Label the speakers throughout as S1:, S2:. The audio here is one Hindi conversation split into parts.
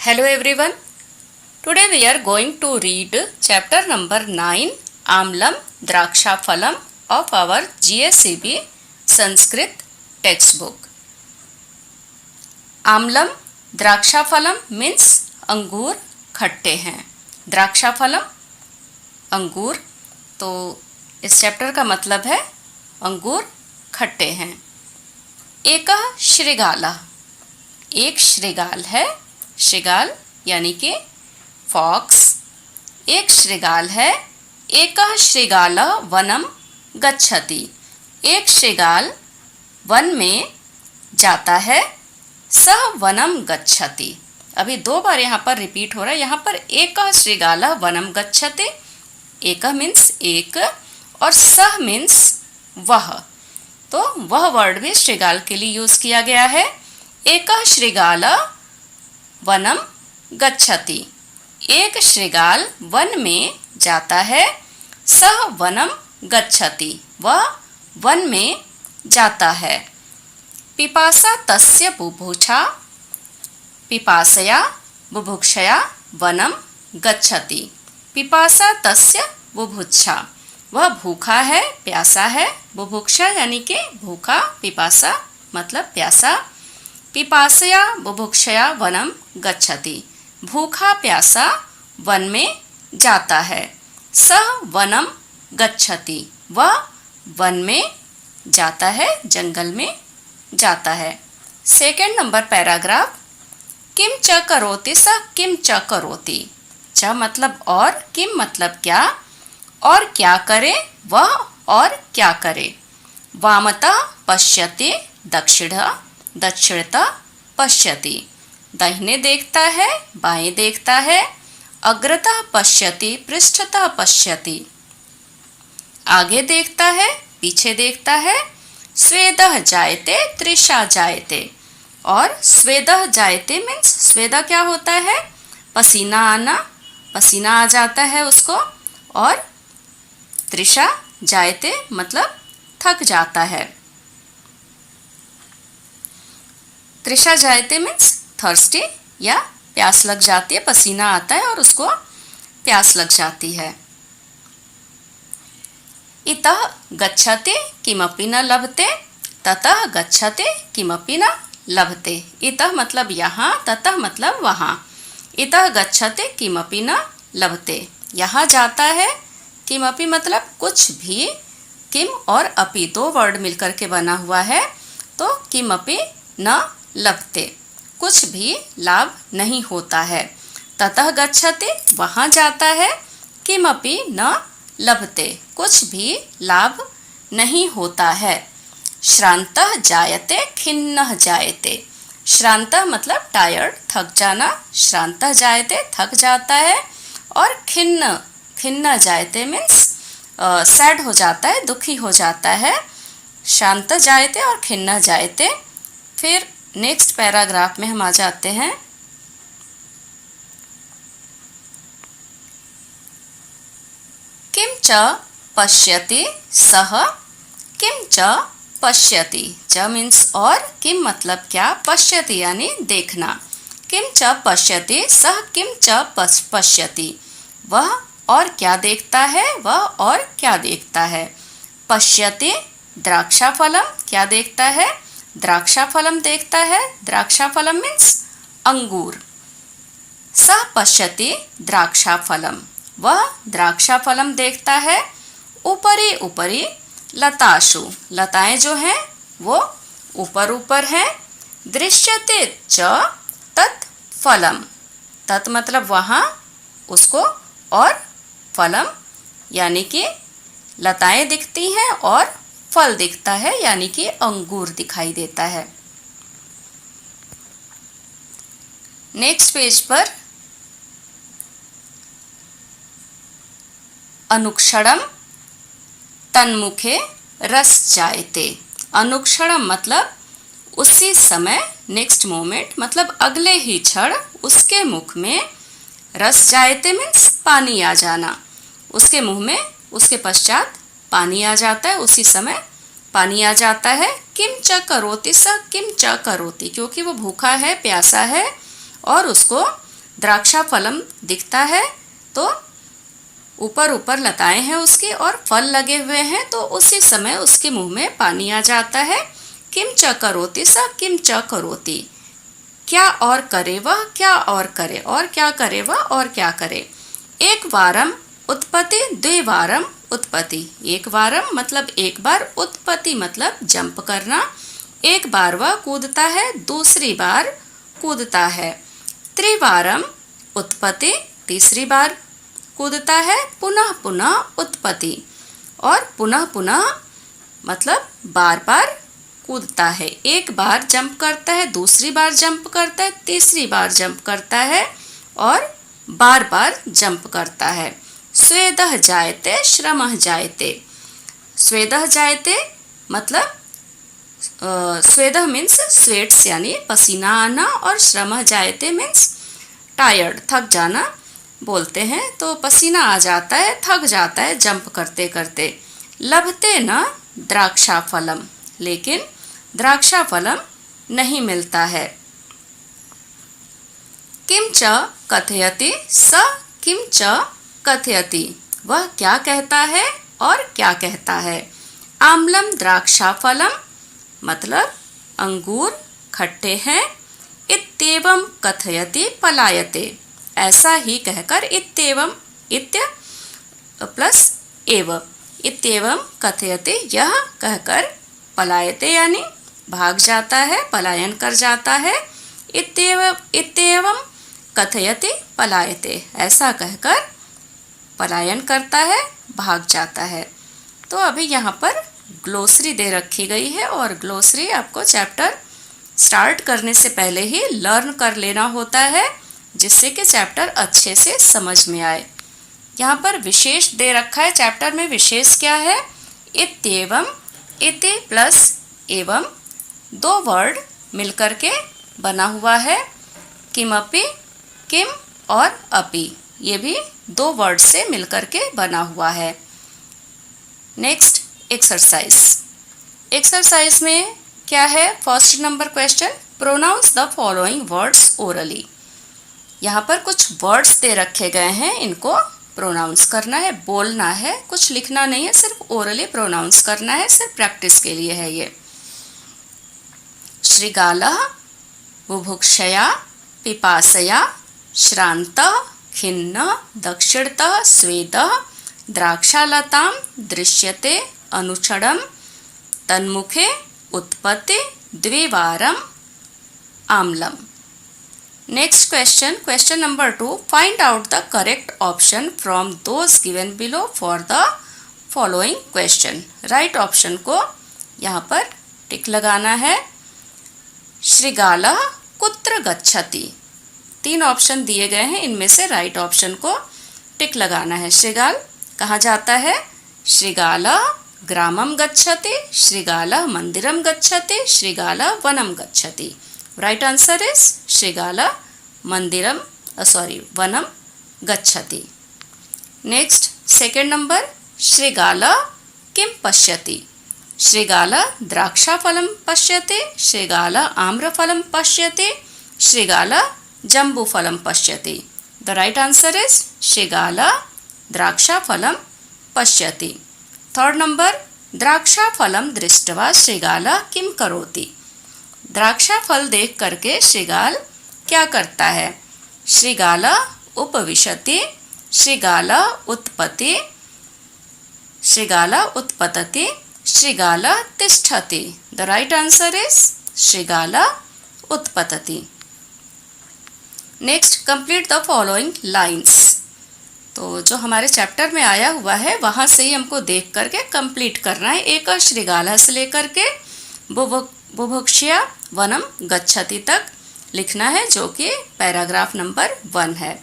S1: Hello everyone. Today we are going to read chapter number 9 Amlam Drakshafalam of our GSCB Sanskrit textbook. Amlam Drakshafalam means अंगूर खट्टे हैं. द्राक्षाफलम अंगूर, तो इस चैप्टर का मतलब है अंगूर खट्टे हैं. एक श्रृगाला, एक श्रृगाल है. श्रृगाल यानी कि फॉक्स. एक श्रृगाल है. एक श्रृगाल वनम गच्छति, एक श्रृगाल वन में जाता है. सह वनम गच्छति, अभी दो बार यहाँ पर रिपीट हो रहा है. यहाँ पर एक श्रृगाल वनम गच्छति, एक मीन्स एक और सह मीन्स वह, तो वह वर्ड भी श्रृगाल के लिए यूज किया गया है. एक श्रृगाल वनम गच्छति, एक श्रृगाल वन में जाता है. सह वनम गच्छति, वह वन में जाता है. पिपासा तस्य बुभुक्षा, पिपासया बुभुक्षया वनम गच्छति. पिपासा तस्य बुभुक्षा, वह भूखा है, प्यासा है. बुभुक्षा यानी कि भूखा, पिपासा मतलब प्यासा. पिपासया बुभुक्षया वनम गच्छति, भूखा प्यासा वन में जाता है. सह वनम गच्छति, वह वन में जाता है, जंगल में जाता है. Second number paragraph. किम च करोति सह किम च करोति. च मतलब और, किम मतलब क्या, और क्या करे वह और क्या करे. वामतः पश्यति दक्षिणः दक्षिणतः पश्यति, दाहिने देखता है, बाएं देखता है. अग्रतः पश्यति पृष्ठतः पश्यति, आगे देखता है, पीछे देखता है. स्वेदः जायते तृषा जायते, और स्वेदः जायते मीन्स स्वेदा क्या होता है, पसीना आना, पसीना आ जाता है उसको. और तृषा जायते मतलब थक जाता है. तृषा जायते मीन्स थर्स्टी या प्यास लग जाती है, पसीना आता है और उसको प्यास लग जाती है. इतः गच्छते किमपि न लभते, ततः गच्छते किमपि न लभते. इतः मतलब यहाँ, ततः मतलब वहाँ. इतः गच्छते किमपि न लभते, यहाँ जाता है. किमपि मतलब कुछ भी. किम और अपि दो वर्ड मिलकर के बना हुआ है, तो किमपि न लभते, कुछ भी लाभ नहीं होता है. ततः गच्छते वहाँ जाता है. किमपि न लभते, कुछ भी लाभ नहीं होता है. श्रान्तः जायते खिन्नः जायते, श्रान्तः मतलब टायर्ड, थक जाना. श्रान्तः जायते थक जाता है. और खिन्न, खिन्न जायते मीन्स सैड हो जाता है, दुखी हो जाता है. शांत जायते और खिन्न जायते. फिर नेक्स्ट पैराग्राफ में हम आ जाते हैं. किम च पश्यति सह किम च पश्यति. च मीन्स और, किम मतलब क्या, पश्यति यानी देखना. किम च पश्यति सह किम च पश्यति, वह और क्या देखता है, वह और क्या देखता है. पश्यति द्राक्षाफलम, क्या देखता है, द्राक्षाफलम देखता है. द्राक्षाफलम मीन्स अंगूर. सह पश्यति द्राक्षाफलम, वह द्राक्षाफलम देखता है. ऊपरी ऊपरी लताशु, लताएं जो हैं वो ऊपर ऊपर हैं. दृश्यते च तत् फलम, तत् मतलब वहाँ, उसको, और फलम यानी कि लताएं दिखती हैं और फल दिखता है यानी कि अंगूर दिखाई देता है. नेक्स्ट पेज पर अनुक्षणम तन्मुखे रस जायते. अनुक्षणम मतलब उसी समय, नेक्स्ट मोमेंट मतलब अगले ही क्षण उसके मुख में. रस जायते मीन्स पानी आ जाना, उसके मुंह में उसके पश्चात पानी आ जाता है, उसी समय पानी आ जाता है. किम च करोति स किम च करोति, क्योंकि वो भूखा है, प्यासा है और उसको द्राक्षा फलम दिखता है तो ऊपर ऊपर लताएं हैं उसकी और फल लगे हुए हैं, तो उसी समय उसके मुंह में पानी आ जाता है। किम च करोति स किम च करोति, क्या और करे वह, क्या और करे, और क्या करे वह, और क्या करे। एक वारम उत्पत्ति, द्विवारम उत्पत्ति। एक वारम मतलब एक बार, उत्पत्ति मतलब जंप करना। एक बार वह कूदता है, दूसरी बार कूदता है। त्रिवारम उत्पत्ति, तीसरी बार कूदता है। पुनः पुनः उत्पत्ति, और पुनः पुनः मतलब बार बार कूदता है। एक बार जंप करता है, दूसरी बार जंप करता है, तीसरी बार जंप करता है और बार बार जंप करता है। स्वेदः जायते श्रमः जायते। स्वेदः जायते मतलब स्वेदः मीन्स स्वेट्स यानी पसीना आना, और श्रमः जायते मीन्स टायर्ड, थक जाना बोलते हैं। तो पसीना आ जाता है, थक जाता है जंप करते करते। लभते न द्राक्षा फलम, लेकिन द्राक्षा फलम नहीं मिलता है। किम च कथयति स किम च कथयति, वह क्या कहता है और क्या कहता है। आम्लम द्राक्षा फलम मतलब अंगूर खट्टे हैं। इत्येवं कथयति पलायते, ऐसा ही कहकर इत्येवं, इत्य प्लस एव, इत्येवं कथयति यह कहकर पलायते यानी भाग जाता है, पलायन कर जाता है। इत्येवं कथयति पलायते, ऐसा कहकर पलायन करता है, भाग जाता है। तो अभी यहाँ पर ग्लोसरी दे रखी गई है, और ग्लोसरी आपको चैप्टर स्टार्ट करने से पहले ही लर्न कर लेना होता है, जिससे कि चैप्टर अच्छे से समझ में आए। यहाँ पर विशेष दे रखा है, चैप्टर में विशेष क्या है। इत्येवं, इति प्लस एवं दो वर्ड मिलकर के बना हुआ है। किमपि, किम और अपि, ये भी दो वर्ड से मिलकर के बना हुआ है। Next exercise. एक्सरसाइज में क्या है, first number question, pronounce the following words orally. यहाँ पर कुछ वर्ड्स दे रखे गए हैं, इनको प्रोनाउंस करना है, बोलना है, कुछ लिखना नहीं है, सिर्फ ओरली प्रोनाउंस करना है, सिर्फ प्रैक्टिस के लिए है ये। श्रीगालः बुभुक्षया पिपासया श्रान्तः खिन्नः दक्षिणतः स्वेदः द्राक्षालतां दृश्यते अनुक्षणं तन्मुखे उत्पत्ति द्विवारम् आम्लम्। Next question, question number 2. Find out the correct option from those given below for the following question. Right option को यहाँ पर टिक लगाना है। श्रीगालः कुत्र गच्छति, तीन ऑप्शन दिए गए हैं, इनमें से राइट ऑप्शन को टिक लगाना है। श्रीगाल कहाँ जाता है। श्रीगालः ग्रामं गच्छति, श्रीगालः मंदिरं गच्छति, श्रीगालः वनं गच्छति। राइट आंसर इज श्रीगालः मंदिरम वनम गच्छति। नेक्स्ट सेकेंड नंबर, श्रीगालः किम पश्यति। श्रीगालः द्राक्षाफलं पश्यति, श्रीगालः आम्रफलं पश्यति, श्रीगालः जम्बूफलं पश्यति। द राइट आंसर इज श्रीगालः द्राक्षाफलं पश्यति। थर्ड नंबर, द्राक्षाफलं दृष्ट्वा श्रीगालः किम करोति। द्राक्षा फल देख करके श्रीगाल क्या करता है। श्रीगालः उपविशति, श्रीगालः उत्पत्ति, श्रीगालः उत्पतति, श्रीगालः तिष्ठति। द राइट आंसर इज श्रीगालः उत्पतति। Next, complete the following lines. तो जो हमारे चैप्टर में आया हुआ है वहाँ से ही हमको देख करके कंप्लीट करना है। एक श्रीगालः से लेकर के बुभुक्षया वनम गच्छति तक लिखना है, जो कि पैराग्राफ नंबर 1 है।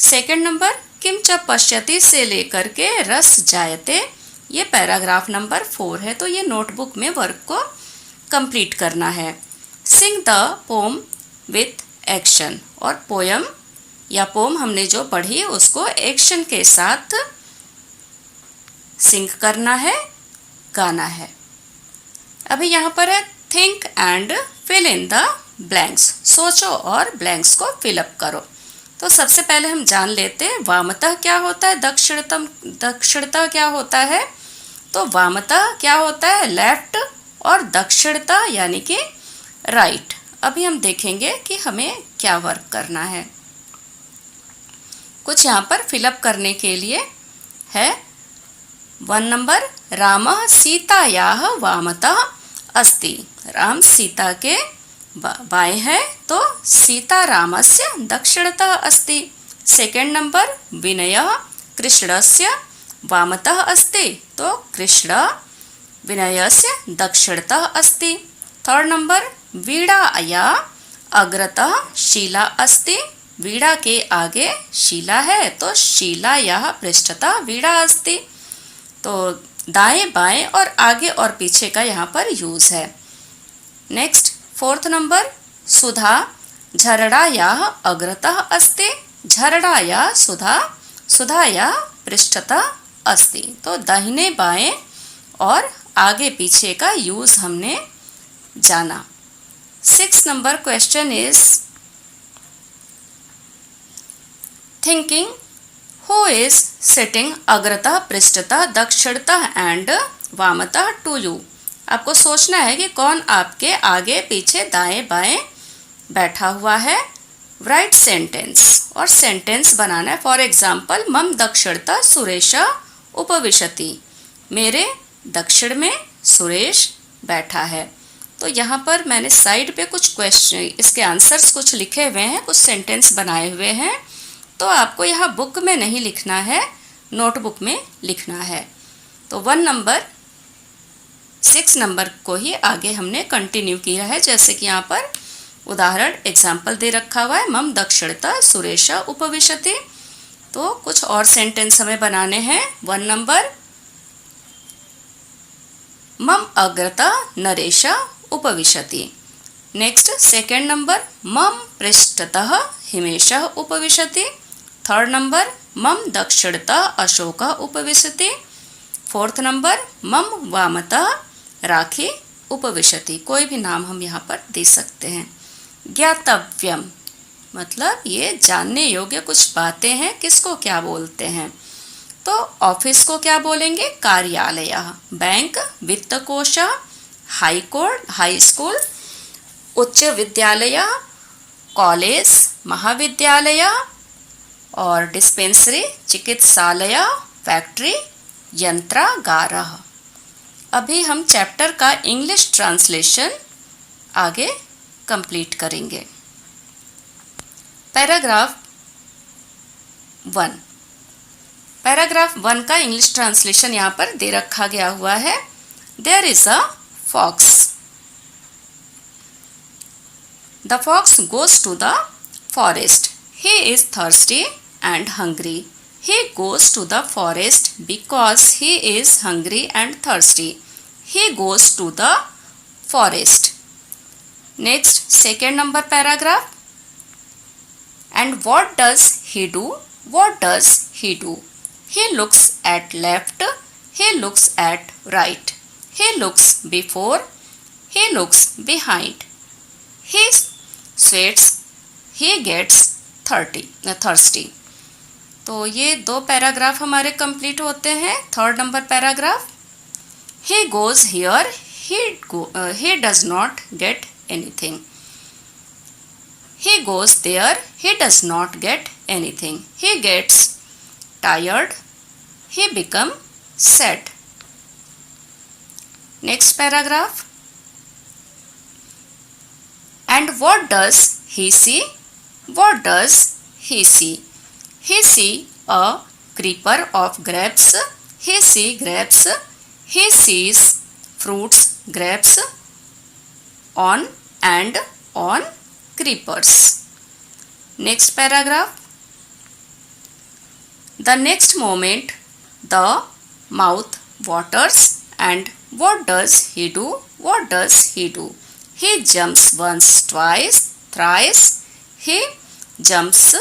S1: सेकंड नंबर, किम च पश्यति से लेकर के रस जायते, ये पैराग्राफ नंबर 4 है। तो ये नोटबुक में वर्क को कंप्लीट करना है। सिंग द पोम विथ एक्शन, और पोयम या पोम हमने जो पढ़ी उसको एक्शन के साथ सिंग करना है, गाना है। अभी यहाँ पर है think and fill in the blanks, सोचो और ब्लैंक्स को फिलअप करो। तो सबसे पहले हम जान लेते हैं वामतः क्या होता है, दक्षिणतः क्या होता है। तो वामतः क्या होता है, लेफ्ट, और दक्षिणतः यानी कि राइट। अभी हम देखेंगे कि हमें क्या वर्क करना है। कुछ यहाँ पर फिलअप करने के लिए है। 1 नंबर, रामः सीतायाः वामतः अस्ति। राम सीता के बाएं है, तो सीता रामस्य दक्षिणतः अस्ति। 2 नंबर, विनयः कृष्णस्य वामतः अस्ति, तो कृष्ण विनयस्य दक्षिणतः अस्ति। 3 नंबर, वीणाया अग्रतः शीला अस्ति। वीणा के आगे शीला है, तो शीलायाः पृष्ठतः वीणा अस्ति। तो दाएं बाएं और आगे और पीछे का यहाँ पर यूज है। नेक्स्ट 4th नंबर, सुधा झरणायाः अग्रतः अस्ति। झरणाया सुधाया पृष्ठतः अस्ति। तो दाहिने बाएं और आगे पीछे का यूज हमने जाना। 6 number question is thinking who is sitting अग्रतः पृष्ठतः दक्षिणतः एंड वामतः टू यू। आपको सोचना है कि कौन आपके आगे पीछे दाएं बाएं बैठा हुआ है। राइट सेंटेंस, और सेंटेंस बनाना है। फॉर एग्जाम्पल, मम दक्षिणतः सुरेश उपविशति। मेरे दक्षिण में सुरेश बैठा है। तो यहाँ पर मैंने साइड पे कुछ क्वेश्चन, इसके आंसर्स कुछ लिखे हुए हैं, कुछ सेंटेंस बनाए हुए हैं। तो आपको यहाँ बुक में नहीं लिखना है, नोटबुक में लिखना है। तो 1 नंबर 6 नंबर को ही आगे हमने कंटिन्यू किया है। जैसे कि यहाँ पर उदाहरण एग्जाम्पल दे रखा हुआ है, मम दक्षिणतः सुरेश उपविशति। तो कुछ और सेंटेंस हमें बनाने हैं। 1 नंबर, मम अग्रतः नरेश उपविशति। नेक्स्ट 2nd नंबर, मम पृष्ठतः हिमेश उपविशति। 3rd नंबर, मम दक्षिणतः अशोक उपविशति। 4th नंबर, मम वामतः राखी उपविशति। कोई भी नाम हम यहाँ पर दे सकते हैं। ज्ञातव्यम मतलब ये जानने योग्य कुछ बातें हैं, किसको क्या बोलते हैं। तो ऑफिस को क्या बोलेंगे, कार्यालय। बैंक वित्तकोश, हाई कोर्ट हाई स्कूल, उच्च विद्यालय कॉलेज महाविद्यालय, और डिस्पेंसरी चिकित्सालय, फैक्ट्री यंत्रागार। अभी हम चैप्टर का इंग्लिश ट्रांसलेशन आगे कंप्लीट करेंगे। पैराग्राफ 1। पैराग्राफ 1 का इंग्लिश ट्रांसलेशन यहाँ पर दे रखा गया हुआ है। There is a fox. The fox goes to the forest. He is thirsty and hungry. He goes to the forest because he is hungry and thirsty. He goes to the forest. Next, 2nd number paragraph. And what does he do? What does he do? He looks at left. He looks at right. He looks before. He looks behind. He sweats. He gets thirsty. तो ये 2 पैराग्राफ हमारे कंप्लीट होते हैं। 3rd number paragraph, he goes here, he does not get anything. He goes there, he does not get anything. He gets tired, he becomes sad. Next paragraph. And what does he see? What does he see? He see a creeper of grapes. He see grapes. He sees fruits, grapes on and on creepers. Next paragraph. The next moment the mouth waters. And what does he do? What does he do? He jumps once, twice, thrice. He jumps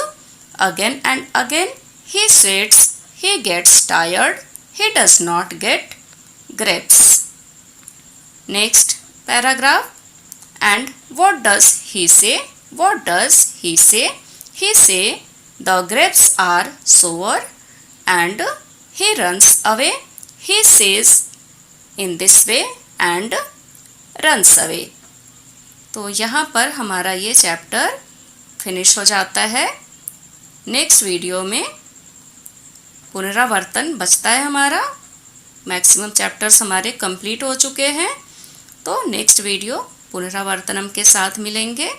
S1: again and again. He sweats. He gets tired. He does not get grapes. Next paragraph. And what does he say? What does he say? He say the grapes are sour and he runs away, he says in this way and runs away. तो यहाँ पर हमारा ये चैप्टर फिनिश हो जाता है। नेक्स्ट वीडियो में पुनरावर्तन बचता है हमारा। मैक्सिमम चैप्टर्स हमारे कंप्लीट हो चुके हैं। तो नेक्स्ट वीडियो पुनरावर्तनम के साथ मिलेंगे।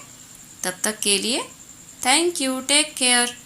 S1: तब तक के लिए थैंक यू, टेक केयर।